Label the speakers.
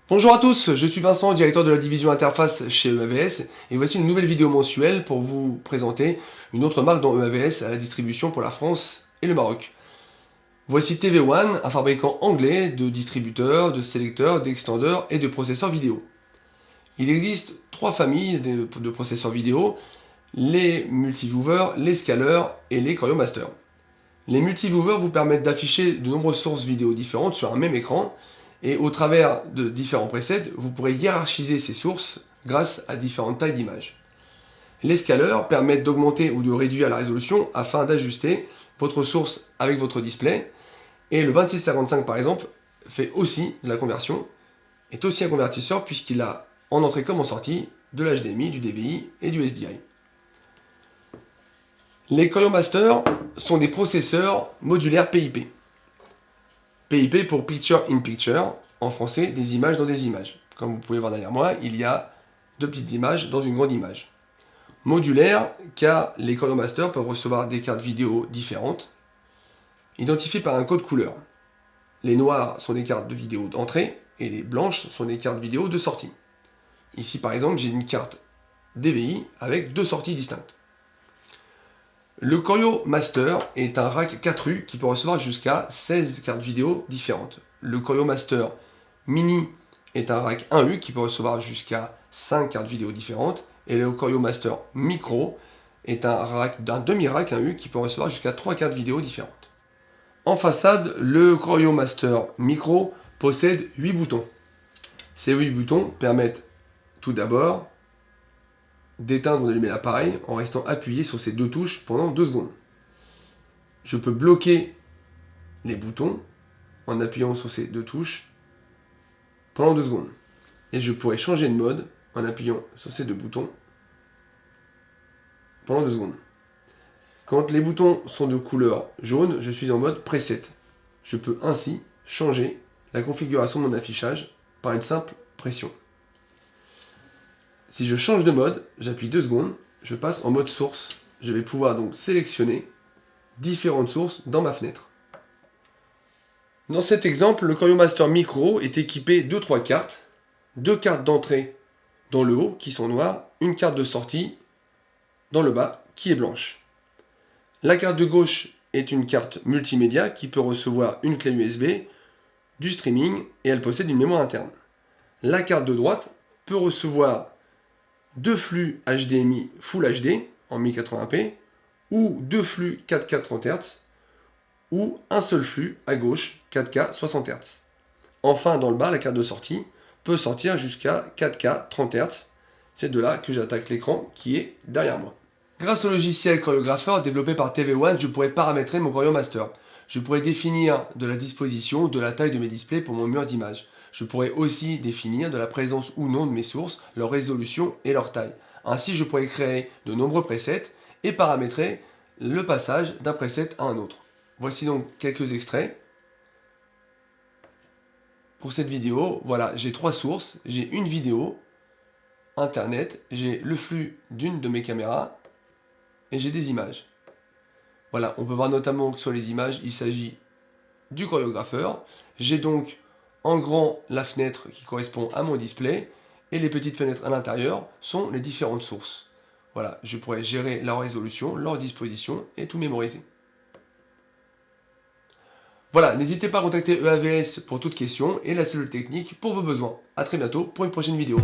Speaker 1: Bonjour à tous, je suis Vincent, directeur de la division interface chez EAVS et voici une nouvelle vidéo mensuelle pour vous présenter une autre marque dans EAVS à la distribution pour la France et le Maroc. Voici TV One, un fabricant anglais de distributeurs, de sélecteurs, d'extenders et de processeurs vidéo. Il existe trois familles de processeurs vidéo, les multiviewers, les scalers et les CorioMaster. Les multiviewers vous permettent d'afficher de nombreuses sources vidéo différentes sur un même écran. Et au travers de différents presets, vous pourrez hiérarchiser ces sources grâce à différentes tailles d'images. Les scalers permettent d'augmenter ou de réduire la résolution afin d'ajuster votre source avec votre display. Et le 2655 par exemple fait aussi de la conversion, est aussi un convertisseur puisqu'il a en entrée comme en sortie de l'HDMI, du DVI et du SDI. Les CorioMaster sont des processeurs modulaires PIP. PIP pour Picture in Picture, en français, des images dans des images. Comme vous pouvez voir derrière moi, il y a deux petites images dans une grande image. Modulaire, car les CorioMaster peuvent recevoir des cartes vidéo différentes, identifiées par un code couleur. Les noirs sont des cartes de vidéo d'entrée, et les blanches sont des cartes vidéo de sortie. Ici par exemple, j'ai une carte DVI avec deux sorties distinctes. Le CorioMaster est un rack 4U qui peut recevoir jusqu'à 16 cartes vidéo différentes. Le CorioMaster Mini est un rack 1U qui peut recevoir jusqu'à 5 cartes vidéo différentes. Et le CorioMaster Micro est un demi-rack 1U qui peut recevoir jusqu'à 3 cartes vidéo différentes. En façade, le CorioMaster Micro possède 8 boutons. Ces 8 boutons permettent tout d'abord d'éteindre ou d'allumer l'appareil en restant appuyé sur ces deux touches pendant 2 secondes. Je peux bloquer les boutons en appuyant sur ces deux touches pendant 2 secondes. Et je pourrais changer de mode en appuyant sur ces deux boutons pendant 2 secondes. Quand les boutons sont de couleur jaune, je suis en mode preset. Je peux ainsi changer la configuration de mon affichage par une simple pression. Si je change de mode, j'appuie 2 secondes, je passe en mode source. Je vais pouvoir donc sélectionner différentes sources dans ma fenêtre. Dans cet exemple, le CorioMaster Micro est équipé de 3 cartes. 2 cartes d'entrée dans le haut qui sont noires, une carte de sortie dans le bas qui est blanche. La carte de gauche est une carte multimédia qui peut recevoir une clé USB, du streaming et elle possède une mémoire interne. La carte de droite peut recevoir 2 flux HDMI Full HD en 1080p ou 2 flux 4K 30 Hz ou un seul flux à gauche 4K 60 Hz. Enfin, dans le bas, la carte de sortie peut sortir jusqu'à 4K 30 Hz. C'est de là que j'attaque l'écran qui est derrière moi. Grâce au logiciel Choreographer développé par TV One, je pourrais paramétrer mon CorioMaster. Je pourrais définir de la disposition, de la taille de mes displays pour mon mur d'image. Je pourrais aussi définir de la présence ou non de mes sources, leur résolution et leur taille. Ainsi, je pourrais créer de nombreux presets et paramétrer le passage d'un preset à un autre. Voici donc quelques extraits. Pour cette vidéo, voilà, j'ai 3 sources. J'ai une vidéo, internet, j'ai le flux d'une de mes caméras et j'ai des images. Voilà, on peut voir notamment que sur les images, il s'agit du chorégrapheur. J'ai donc en grand la fenêtre qui correspond à mon display et les petites fenêtres à l'intérieur sont les différentes sources. Voilà, je pourrais gérer leur résolution, leur disposition et tout mémoriser. Voilà, n'hésitez pas à contacter EAVS pour toute question et la cellule technique pour vos besoins. A très bientôt pour une prochaine vidéo.